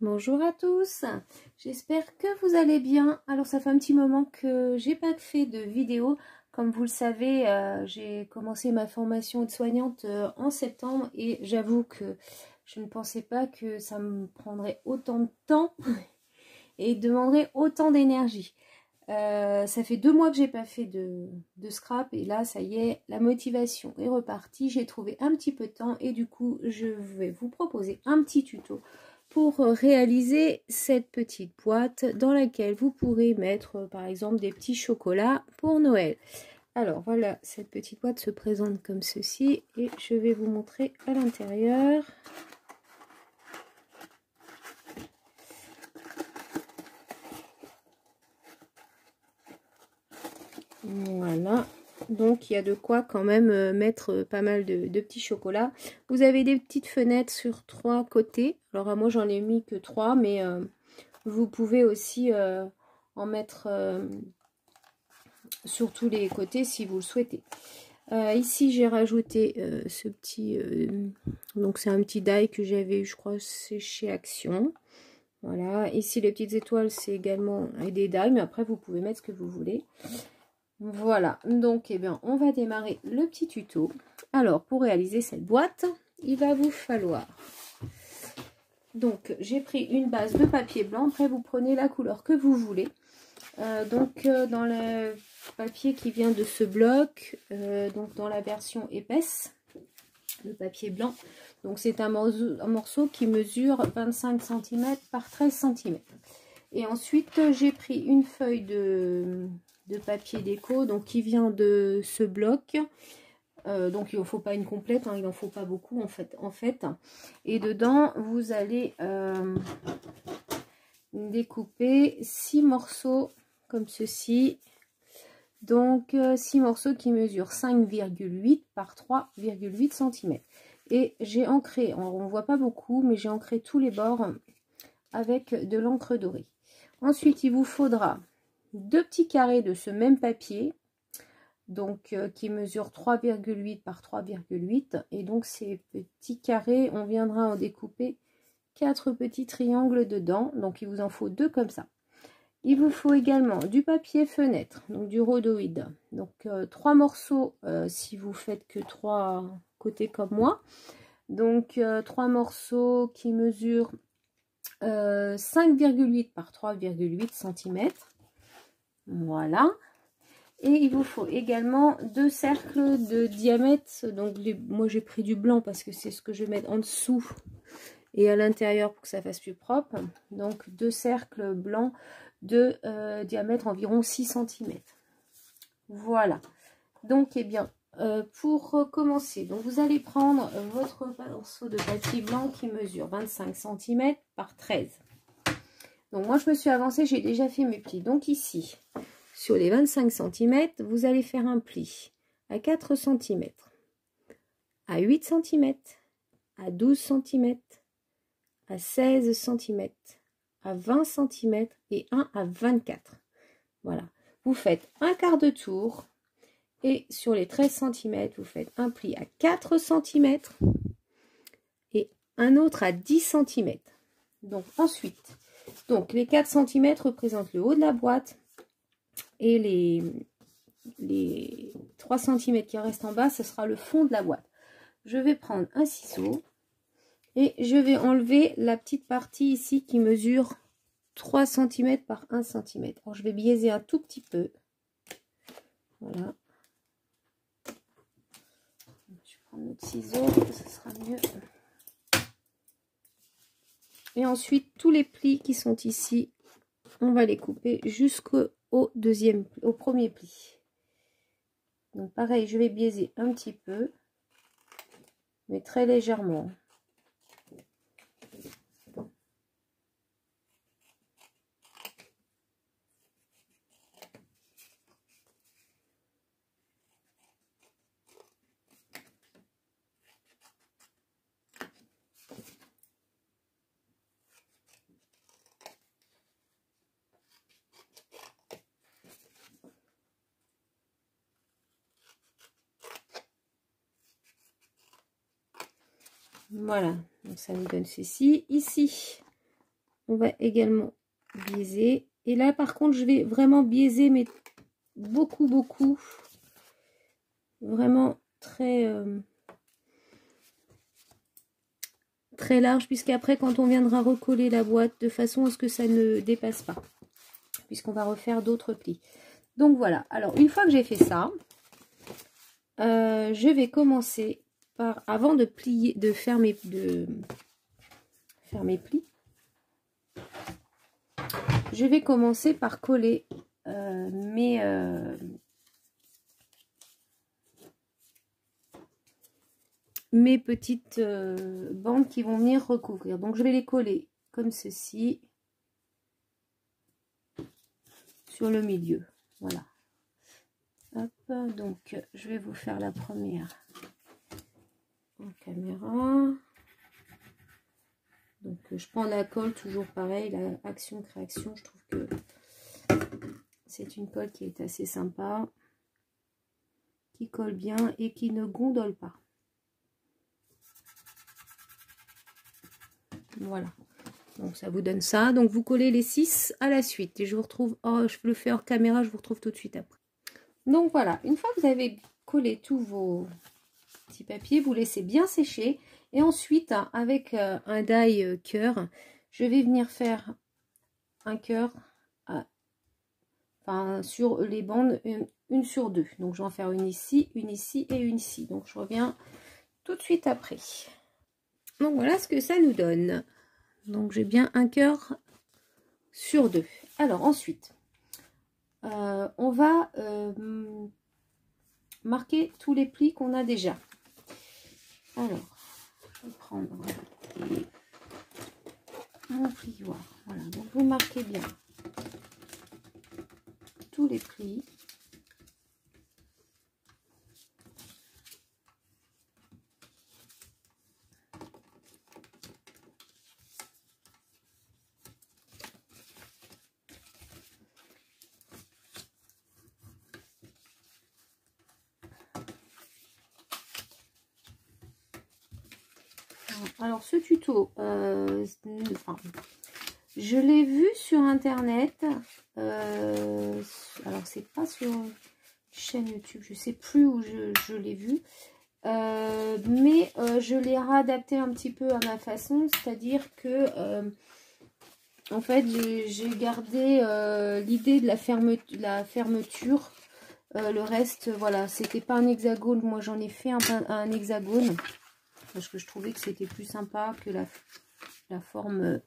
Bonjour à tous, j'espère que vous allez bien. Alors ça fait un petit moment que j'ai pas fait de vidéo. Comme vous le savez, j'ai commencé ma formation de soignante en septembre et j'avoue que je ne pensais pas que ça me prendrait autant de temps et demanderait autant d'énergie. Ça fait 2 mois que j'ai pas fait de scrap et là ça y est, la motivation est repartie. J'ai trouvé un petit peu de temps et du coup je vais vous proposer un petit tuto pour réaliser cette petite boîte dans laquelle vous pourrez mettre par exemple des petits chocolats pour Noël. Alors voilà, cette petite boîte se présente comme ceci et je vais vous montrer à l'intérieur. Voilà, donc il y a de quoi quand même mettre pas mal de petits chocolats. Vous avez des petites fenêtres sur 3 côtés. Alors moi j'en ai mis que 3, mais vous pouvez aussi en mettre sur tous les côtés si vous le souhaitez. Ici j'ai rajouté ce petit, donc c'est un petit die que j'avais eu, je crois c'est chez Action. Voilà, ici les petites étoiles c'est également des die, mais après vous pouvez mettre ce que vous voulez. Voilà, donc eh bien, on va démarrer le petit tuto. Alors, pour réaliser cette boîte, il va vous falloir... Donc, j'ai pris une base de papier blanc. Après, vous prenez la couleur que vous voulez. Dans le papier qui vient de ce bloc, donc dans la version épaisse, le papier blanc. Donc, c'est un morceau qui mesure 25 cm par 13 cm. Et ensuite, j'ai pris une feuille de papier déco, donc qui vient de ce bloc. Donc il ne faut pas une complète, hein, il n'en faut pas beaucoup en fait. Et dedans, vous allez découper 6 morceaux comme ceci. Donc 6 morceaux qui mesurent 5,8 par 3,8 cm. Et j'ai ancré, on ne voit pas beaucoup, mais j'ai ancré tous les bords avec de l'encre dorée. Ensuite, il vous faudra 2 petits carrés de ce même papier, donc qui mesure 3,8 par 3,8. Et donc ces petits carrés, on viendra en découper 4 petits triangles dedans. Donc il vous en faut 2 comme ça. Il vous faut également du papier fenêtre, donc du rhodoïde. Donc 3 morceaux si vous faites que 3 côtés comme moi. Donc 3 morceaux qui mesurent 5,8 par 3,8 cm. Voilà. Et il vous faut également 2 cercles de diamètre. Donc moi j'ai pris du blanc parce que c'est ce que je vais mettre en dessous et à l'intérieur pour que ça fasse plus propre. Donc 2 cercles blancs de diamètre environ 6 cm. Voilà. Donc eh bien pour commencer, donc vous allez prendre votre morceau de papier blanc qui mesure 25 cm par 13. Donc moi je me suis avancée, j'ai déjà fait mes plis. Donc ici, sur les 25 cm, vous allez faire un pli à 4 cm, à 8 cm, à 12 cm, à 16 cm, à 20 cm et un à 24. Voilà. Vous faites un quart de tour et sur les 13 cm, vous faites un pli à 4 cm et un autre à 10 cm. Donc ensuite, donc les 4 cm représentent le haut de la boîte et les 3 cm qui restent en bas, ce sera le fond de la boîte. Je vais prendre un ciseau et je vais enlever la petite partie ici qui mesure 3 cm par 1 cm. Alors je vais biaiser un tout petit peu. Voilà. Je vais prendre notre ciseau, ça sera mieux. Et ensuite, tous les plis qui sont ici, on va les couper jusqu'au premier pli. Donc pareil, je vais biaiser un petit peu, mais très légèrement. Voilà, donc ça nous donne ceci. Ici, on va également biaiser. Et là, par contre, je vais vraiment biaiser, mais beaucoup, beaucoup. Vraiment très, très large, puisqu'après, quand on viendra recoller la boîte, de façon à ce que ça ne dépasse pas, puisqu'on va refaire d'autres plis. Donc voilà. Alors, une fois que j'ai fait ça, je vais commencer par, avant de plier, de faire mes plis, je vais commencer par coller mes petites bandes qui vont venir recouvrir. Donc je vais les coller comme ceci sur le milieu. Voilà. Hop, donc je vais vous faire la première en caméra. Donc je prends la colle, toujours pareil, la action-création. Je trouve que c'est une colle qui est assez sympa, qui colle bien et qui ne gondole pas. Voilà, donc ça vous donne ça. Donc vous collez les 6 à la suite et je vous retrouve, oh je le fais hors caméra, je vous retrouve tout de suite après. Donc voilà, une fois que vous avez collé tous vos petits papiers, vous laissez bien sécher et ensuite avec un die cœur, je vais venir faire un cœur sur les bandes, une sur deux. Donc je vais en faire une ici et une ici. Donc je reviens tout de suite après. Donc voilà ce que ça nous donne. Donc j'ai bien un cœur sur deux. Alors ensuite, on va marquer tous les plis qu'on a déjà. Alors, je vais prendre mon plioir. Voilà, donc vous marquez bien tous les plis. Alors ce tuto, je l'ai vu sur internet, alors c'est pas sur une chaîne YouTube, je sais plus où je l'ai vu, mais je l'ai réadapté un petit peu à ma façon, c'est-à-dire que en fait j'ai gardé l'idée de la fermeture, le reste voilà, c'était pas un hexagone, moi j'en ai fait un hexagone parce que je trouvais que c'était plus sympa que la forme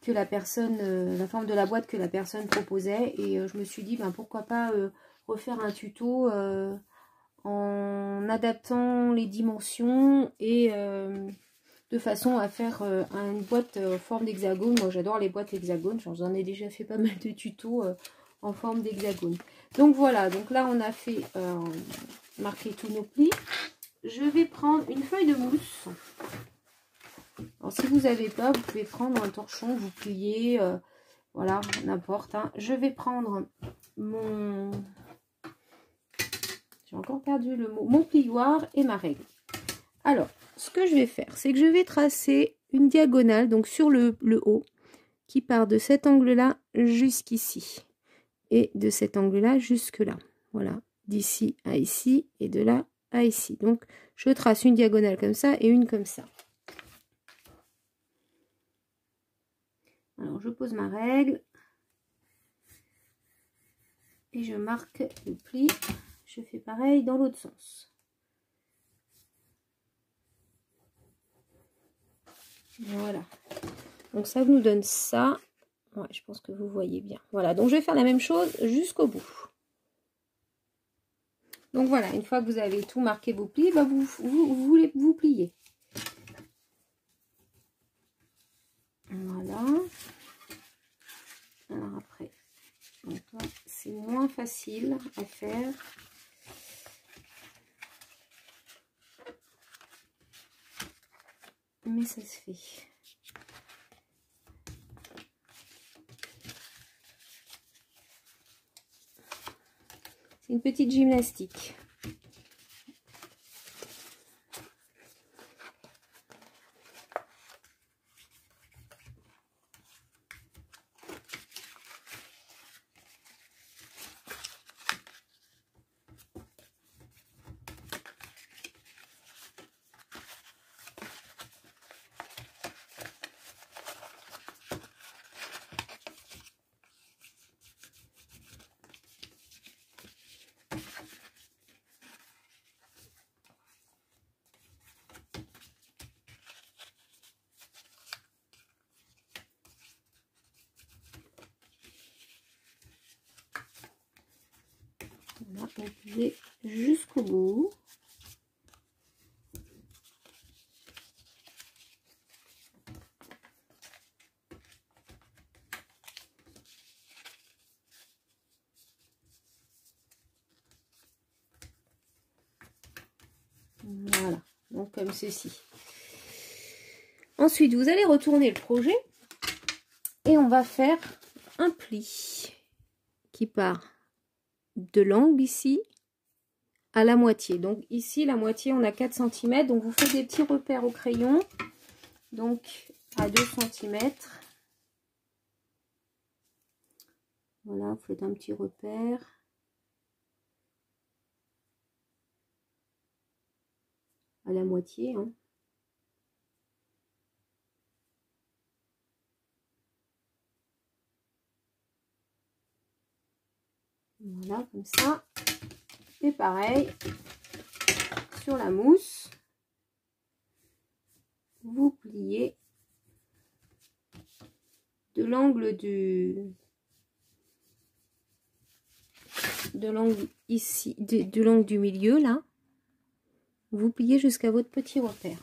que la personne, la forme de la boîte que la personne proposait, et je me suis dit ben pourquoi pas refaire un tuto en adaptant les dimensions et de façon à faire une boîte en forme d'hexagone. Moi j'adore les boîtes hexagones, j'en ai déjà fait pas mal de tutos en forme d'hexagone. Donc voilà, donc là on a fait marquer tous nos plis. Je vais prendre une feuille de mousse. Alors si vous n'avez pas, vous pouvez prendre un torchon, vous pliez, voilà, n'importe. Hein. Je vais prendre mon... J'ai encore perdu le mot. Mon plioir et ma règle. Alors, ce que je vais faire, c'est que je vais tracer une diagonale, donc sur le haut, qui part de cet angle-là jusqu'ici. Et de cet angle-là jusque-là. Voilà, d'ici à ici et de là à ici. Donc, je trace une diagonale comme ça et une comme ça. Alors, je pose ma règle et je marque le pli. Je fais pareil dans l'autre sens. Voilà. Donc, ça nous donne ça. Ouais, je pense que vous voyez bien. Voilà, donc je vais faire la même chose jusqu'au bout. Donc voilà, une fois que vous avez tout marqué vos plis, bah vous pliez. Voilà. Alors après, c'est moins facile à faire. Mais ça se fait. C'est une petite gymnastique. Vous pliez jusqu'au bout. Voilà, donc comme ceci. Ensuite, vous allez retourner le projet et on va faire un pli qui part de l'angle ici à la moitié. Donc ici, la moitié, on a 4 cm. Donc vous faites des petits repères au crayon. Donc à 2 cm. Voilà, vous faites un petit repère. À la moitié, hein. Voilà, comme ça. Et pareil, sur la mousse, vous pliez de l'angle ici, de l'angle du milieu, là. Vous pliez jusqu'à votre petit repère.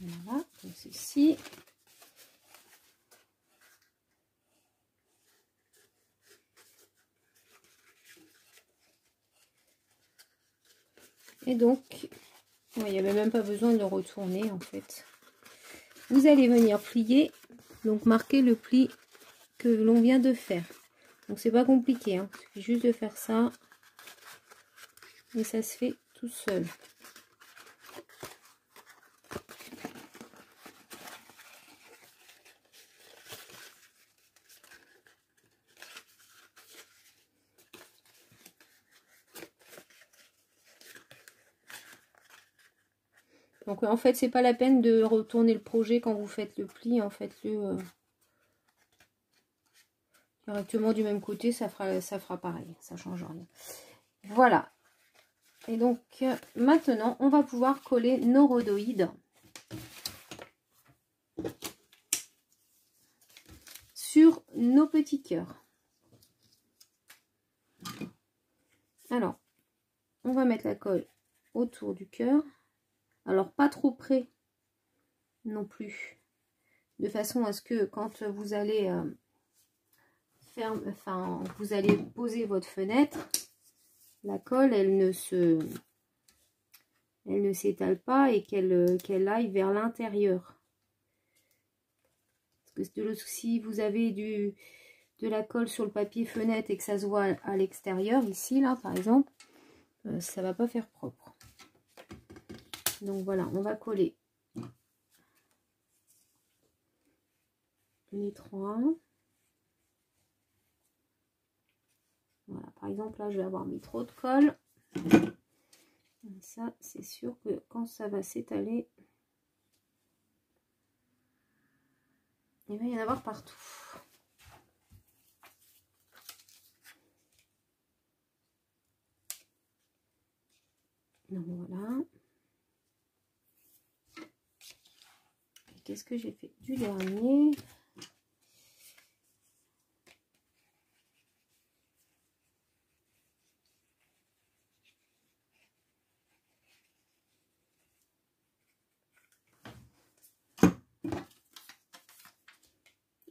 Voilà, comme ceci. Et donc, il n'y avait même pas besoin de le retourner en fait. Vous allez venir plier, donc marquer le pli que l'on vient de faire. Donc c'est pas compliqué, hein. Il suffit juste de faire ça. Et ça se fait tout seul. Donc en fait, c'est pas la peine de retourner le projet quand vous faites le pli. En fait, directement du même côté, ça fera pareil. Ça change rien. Voilà. Et donc maintenant, on va pouvoir coller nos rhodoïdes sur nos petits cœurs. Alors, on va mettre la colle autour du cœur. Alors, pas trop près non plus. De façon à ce que quand vous allez vous allez poser votre fenêtre, la colle, elle ne s'étale pas et qu'elle aille vers l'intérieur. Parce que si vous avez de la colle sur le papier fenêtre et que ça se voit à l'extérieur, ici, là, par exemple, ça va pas faire propre. Donc voilà, on va coller les trois. Voilà, par exemple, là, je vais avoir mis trop de colle. Et ça, c'est sûr que quand ça va s'étaler, il va y en avoir partout. Donc voilà. Qu'est-ce que j'ai fait du dernier?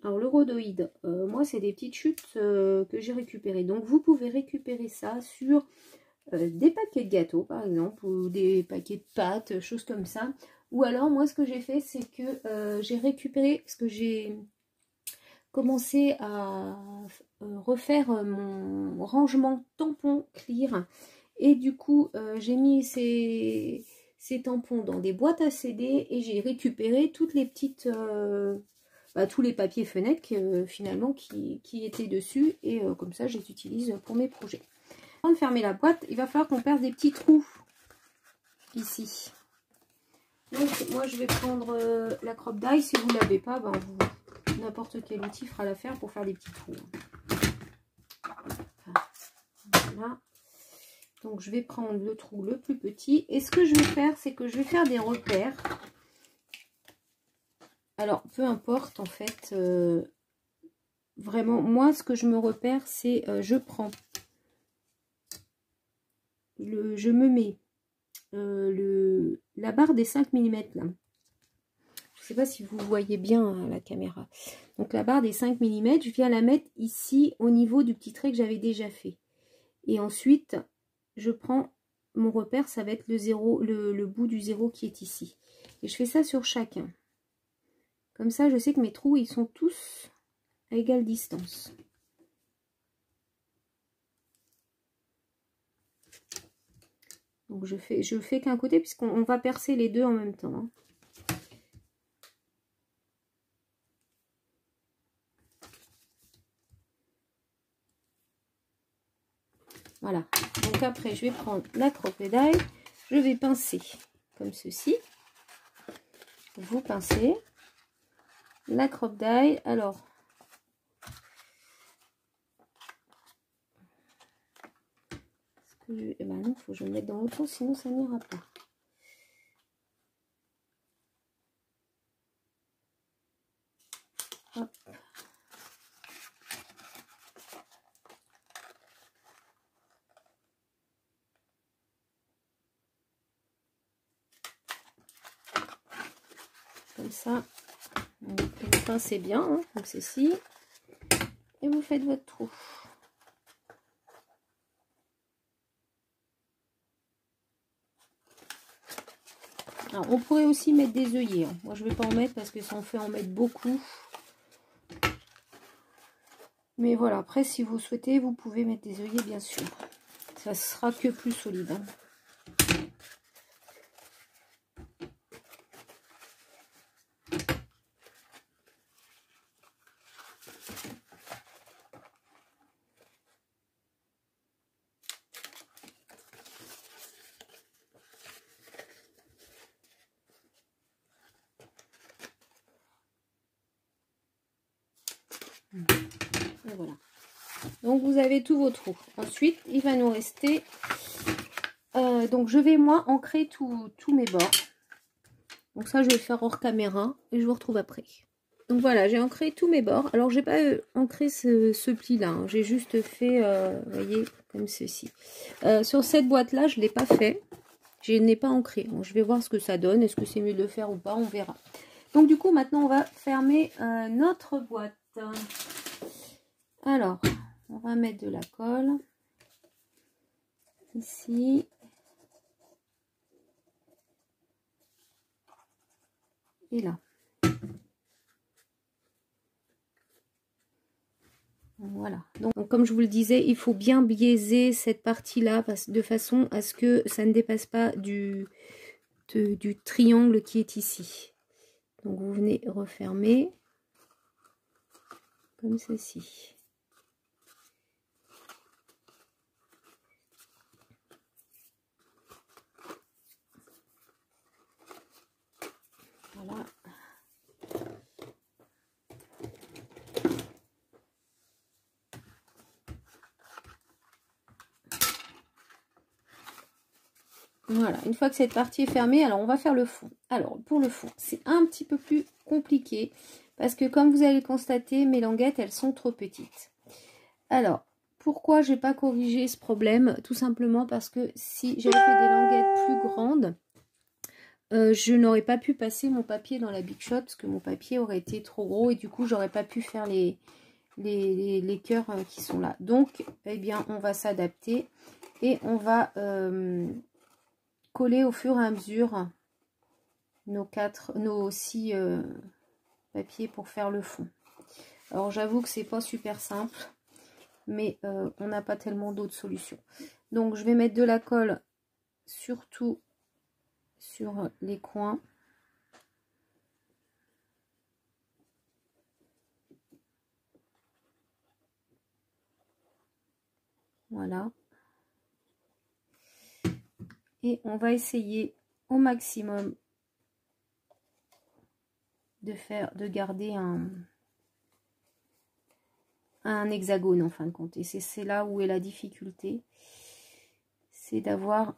Alors le rhodoïde, moi c'est des petites chutes que j'ai récupérées. Donc vous pouvez récupérer ça sur des paquets de gâteaux par exemple, ou des paquets de pâtes, choses comme ça. Ou alors moi ce que j'ai fait, c'est que j'ai récupéré, parce que j'ai commencé à refaire mon rangement tampon clear. Et du coup j'ai mis ces tampons dans des boîtes à CD et j'ai récupéré toutes les petites... tous les papiers fenêtres finalement qui étaient dessus, et comme ça je les utilise pour mes projets. Avant de fermer la boîte, il va falloir qu'on perce des petits trous ici. Donc moi je vais prendre la crop die. Si vous ne l'avez pas, n'importe quel outil fera l'affaire pour faire des petits trous. Voilà. Donc je vais prendre le trou le plus petit. Et ce que je vais faire, c'est que je vais faire des repères. Alors, peu importe en fait. Vraiment, moi, ce que je me repère, c'est je prends. Je me mets la barre des 5 mm là. Je ne sais pas si vous voyez bien à la caméra. Donc la barre des 5 mm, je viens la mettre ici au niveau du petit trait que j'avais déjà fait. Et ensuite, je prends mon repère, ça va être le zéro, le bout du zéro qui est ici. Et je fais ça sur chacun. Comme ça, je sais que mes trous, ils sont tous à égale distance. Donc je fais qu'un côté puisqu'on va percer les deux en même temps. Hein. Voilà. Donc après, je vais prendre la crocodile. Je vais pincer comme ceci. Vous pincez la crocodile. Alors, eh ben non, il faut que je me mette dans l'autre sens, sinon ça n'ira pas. Hop. Comme ça. Vous pincez bien, hein, comme ceci. Et vous faites votre trou. Alors, on pourrait aussi mettre des œillets. Hein. Moi, je ne vais pas en mettre parce que ça en fait en mettre beaucoup. Mais voilà, après, si vous souhaitez, vous pouvez mettre des œillets, bien sûr. Ça sera que plus solide. Hein. Et voilà. Donc vous avez tous vos trous. Ensuite, il va nous rester... donc je vais moi ancrer tous mes bords. Donc ça je vais le faire hors caméra et je vous retrouve après. Donc voilà, j'ai ancré tous mes bords. Alors j'ai pas ancré ce pli là. Hein. J'ai juste fait, vous voyez, comme ceci. Sur cette boîte là, je ne l'ai pas fait. Je n'ai pas ancré. Bon, je vais voir ce que ça donne. Est-ce que c'est mieux de le faire ou pas? On verra. Donc du coup, maintenant, on va fermer notre boîte. Alors, on va mettre de la colle. Ici. Et là. Voilà. Donc, comme je vous le disais, il faut bien biaiser cette partie-là de façon à ce que ça ne dépasse pas du triangle qui est ici. Donc, vous venez refermer comme ceci. Voilà. Voilà, une fois que cette partie est fermée, alors on va faire le fond. Alors, pour le fond, c'est un petit peu plus compliqué parce que comme vous allez le constater, mes languettes, elles sont trop petites. Alors, pourquoi j'ai pas corrigé ce problème? Tout simplement parce que si j'avais fait des languettes plus grandes, je n'aurais pas pu passer mon papier dans la Big Shot parce que mon papier aurait été trop gros et du coup, j'aurais pas pu faire les cœurs qui sont là. Donc, eh bien, on va s'adapter et on va... coller au fur et à mesure nos 6 papiers pour faire le fond. Alors j'avoue que c'est pas super simple, mais on n'a pas tellement d'autres solutions. Donc je vais mettre de la colle surtout sur les coins. Voilà. Et on va essayer au maximum de garder un hexagone en fin de compte. Et c'est là où est la difficulté. C'est d'avoir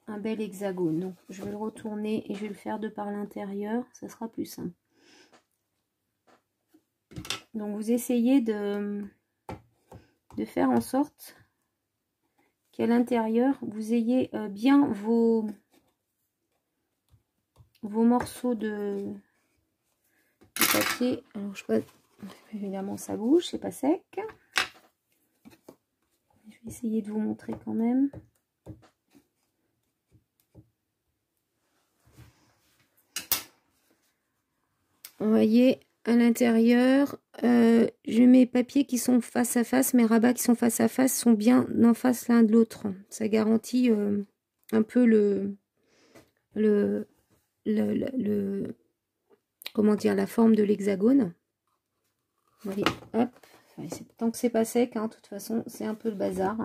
un bel hexagone. Donc je vais le retourner et je vais le faire de par l'intérieur. Ça sera plus simple. Donc vous essayez de faire en sorte qu'à l'intérieur, vous ayez bien vos morceaux de papier. Alors je sais pas, évidemment ça bouge, c'est pas sec. Je vais essayer de vous montrer quand même. Vous voyez, à l'intérieur, j'ai mes papiers qui sont face à face, mes rabats qui sont face à face sont bien en face l'un de l'autre. Ça garantit un peu comment dire, la forme de l'hexagone. Voyez, hop, tant que c'est pas sec, hein, de toute façon, c'est un peu le bazar.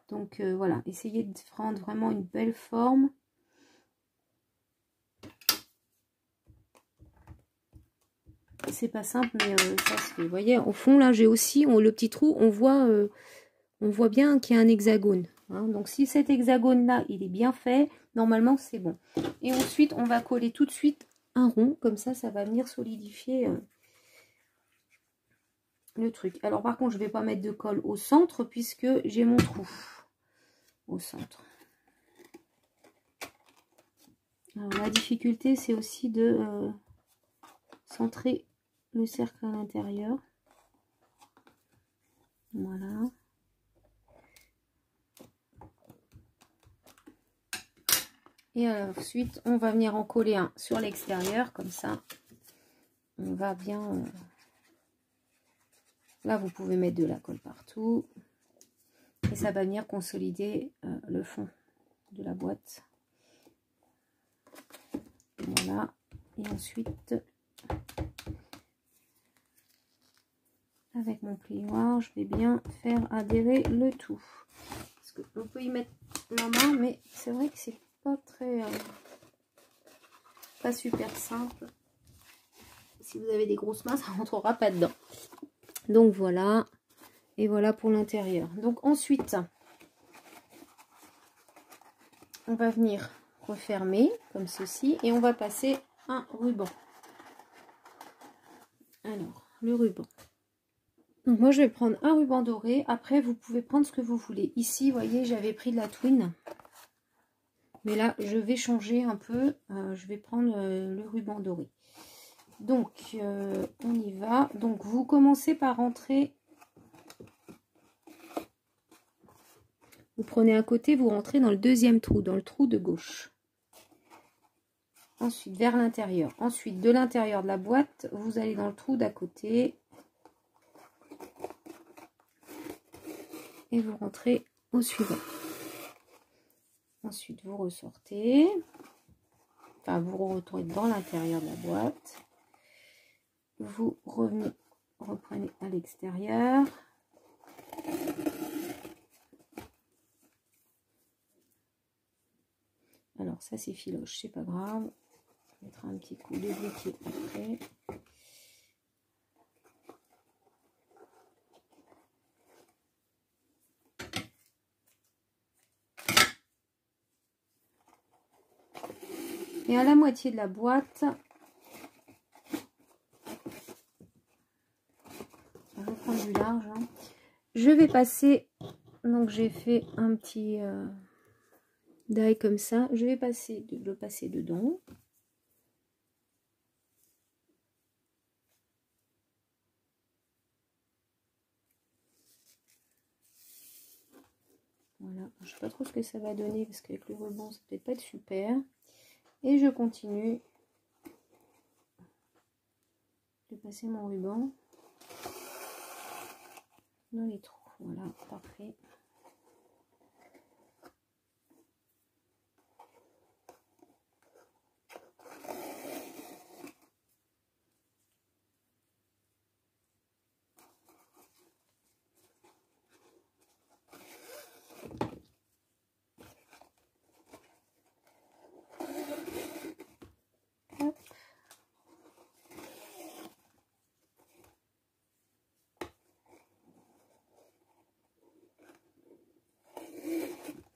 Donc voilà, essayez de prendre vraiment une belle forme. C'est pas simple, mais ça se fait. Vous voyez, au fond, là, j'ai aussi le petit trou, on voit bien qu'il y a un hexagone. Hein. Donc, si cet hexagone-là, il est bien fait, normalement, c'est bon. Et ensuite, on va coller tout de suite un rond. Comme ça, ça va venir solidifier le truc. Alors, par contre, je ne vais pas mettre de colle au centre, puisque j'ai mon trou au centre. Alors, la difficulté, c'est aussi de centrer le cercle à l'intérieur. Voilà. Et ensuite, on va venir en coller un sur l'extérieur, comme ça. On va bien... Là, vous pouvez mettre de la colle partout. Et ça va venir consolider le fond de la boîte. Voilà. Et ensuite, avec mon plioir, je vais bien faire adhérer le tout. Parce qu'on peut y mettre la main, mais c'est vrai que c'est pas très... pas super simple. Si vous avez des grosses mains, ça ne rentrera pas dedans. Donc voilà. Et voilà pour l'intérieur. Donc ensuite, on va venir refermer comme ceci. Et on va passer un ruban. Alors, le ruban. Donc moi, je vais prendre un ruban doré. Après, vous pouvez prendre ce que vous voulez. Ici, vous voyez, j'avais pris de la twine. Mais là, je vais changer un peu. Je vais prendre le ruban doré. Donc, on y va. Donc, vous commencez par rentrer. Vous prenez un côté, vous rentrez dans le deuxième trou, dans le trou de gauche. Ensuite, vers l'intérieur. Ensuite, de l'intérieur de la boîte, vous allez dans le trou d'à côté. Et vous rentrez au suivant. Ensuite, vous ressortez. Enfin, vous retournez dans l'intérieur de la boîte. Vous reprenez à l'extérieur. Alors, ça, c'est filoche, c'est pas grave. On mettra un petit coup de briquet après. Et à la moitié de la boîte, je vais prendre du large. Hein. Je vais passer, donc j'ai fait un petit die comme ça. Je vais le passer dedans. Voilà, je ne sais pas trop ce que ça va donner parce qu'avec le ruban, ça peut-être pas être super. Et je continue de passer mon ruban dans les trous. Voilà, parfait.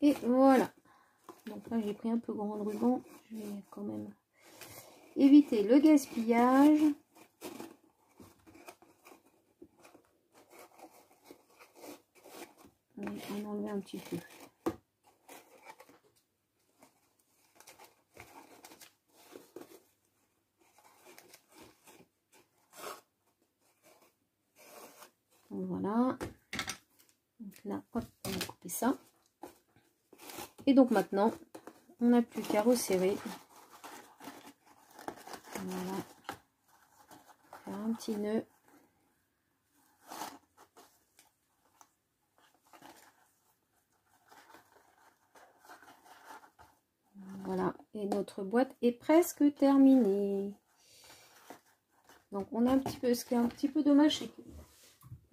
Et voilà. Donc là, j'ai pris un peu grand de ruban. Je vais quand même éviter le gaspillage. On va enlever un petit peu. Donc voilà. Donc là, hop, on va couper ça. Et donc maintenant, on n'a plus qu'à resserrer. Voilà. Faire un petit nœud. Voilà. Et notre boîte est presque terminée. Donc on a un petit peu, ce qui est un petit peu dommage, c'est qu'on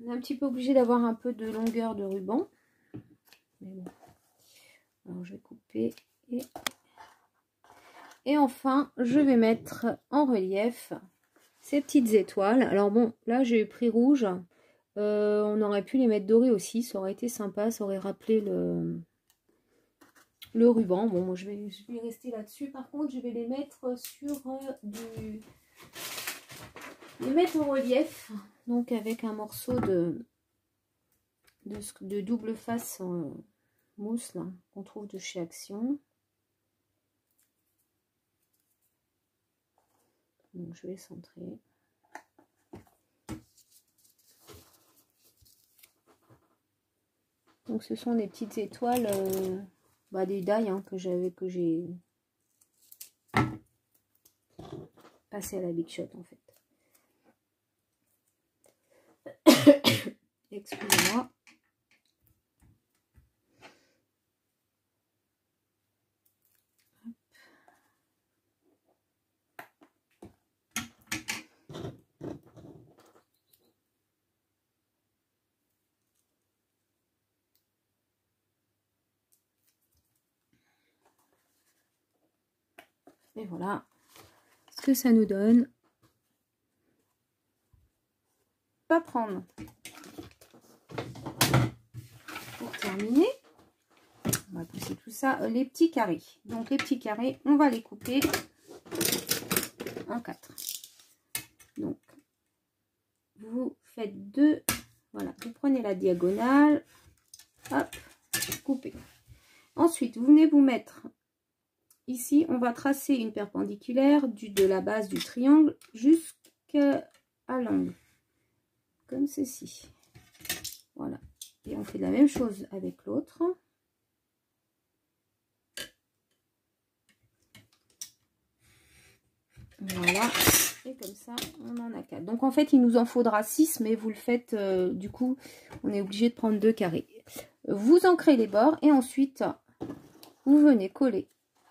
est un petit peu obligé d'avoir un peu de longueur de ruban. Mais bon. Alors je vais couper et enfin je vais mettre en relief ces petites étoiles. Alors bon, là j'ai pris rouge. On aurait pu les mettre dorés aussi, ça aurait été sympa, ça aurait rappelé le ruban. Bon, moi je vais rester là-dessus. Par contre, je vais les mettre sur les mettre en relief, donc avec un morceau de double face mousse qu'on trouve de chez Action. Donc je vais centrer. Donc ce sont des petites étoiles, des die que j'ai passé à la Big Shot en fait. Excusez-moi. Et voilà ce que ça nous donne. Pas prendre. Pour terminer, on va pousser tout ça, les petits carrés. Donc les petits carrés, on va les couper en 4. Donc vous faites 2, voilà, vous prenez la diagonale, hop, coupez. Ensuite, vous venez vous mettre ici, on va tracer une perpendiculaire de la base du triangle jusqu'à l'angle, comme ceci. Voilà. Et on fait la même chose avec l'autre. Voilà. Et comme ça, on en a 4. Donc en fait, il nous en faudra 6, mais vous le faites, du coup, on est obligé de prendre 2 carrés. Vous ancrez les bords et ensuite, vous venez coller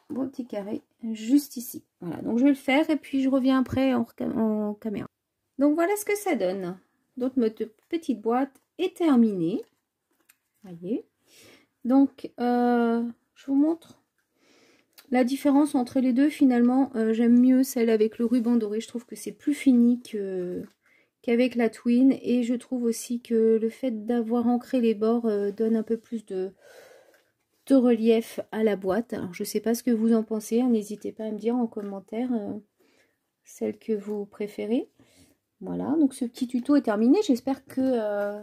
vos petits carrés juste ici. Voilà, donc je vais le faire et puis je reviens après en caméra. Donc voilà ce que ça donne. Donc notre petite boîte est terminée. Voyez. Donc je vous montre la différence entre les deux. Finalement, j'aime mieux celle avec le ruban doré. Je trouve que c'est plus fini qu'avec la twin. Et je trouve aussi que le fait d'avoir ancré les bords donne un peu plus de relief à la boîte. Alors, je sais pas ce que vous en pensez. N'hésitez pas à me dire en commentaire celle que vous préférez. Voilà, donc ce petit tuto est terminé. J'espère que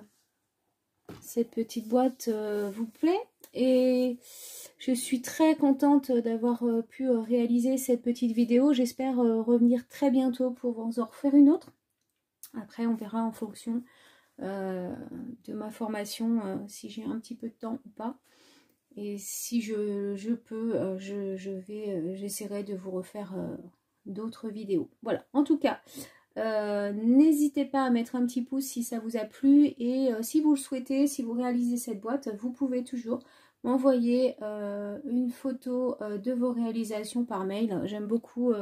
cette petite boîte vous plaît. Et je suis très contente d'avoir pu réaliser cette petite vidéo. J'espère revenir très bientôt pour vous en refaire une autre. Après, on verra en fonction de ma formation si j'ai un petit peu de temps ou pas. Et si je peux, j'essaierai de vous refaire d'autres vidéos. Voilà, en tout cas, n'hésitez pas à mettre un petit pouce si ça vous a plu. Et si vous le souhaitez, si vous réalisez cette boîte, vous pouvez toujours m'envoyer une photo de vos réalisations par mail. J'aime beaucoup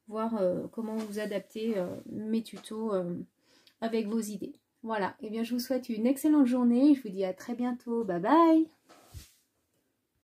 voir comment vous adaptez mes tutos avec vos idées. Voilà, et bien je vous souhaite une excellente journée. Je vous dis à très bientôt. Bye bye!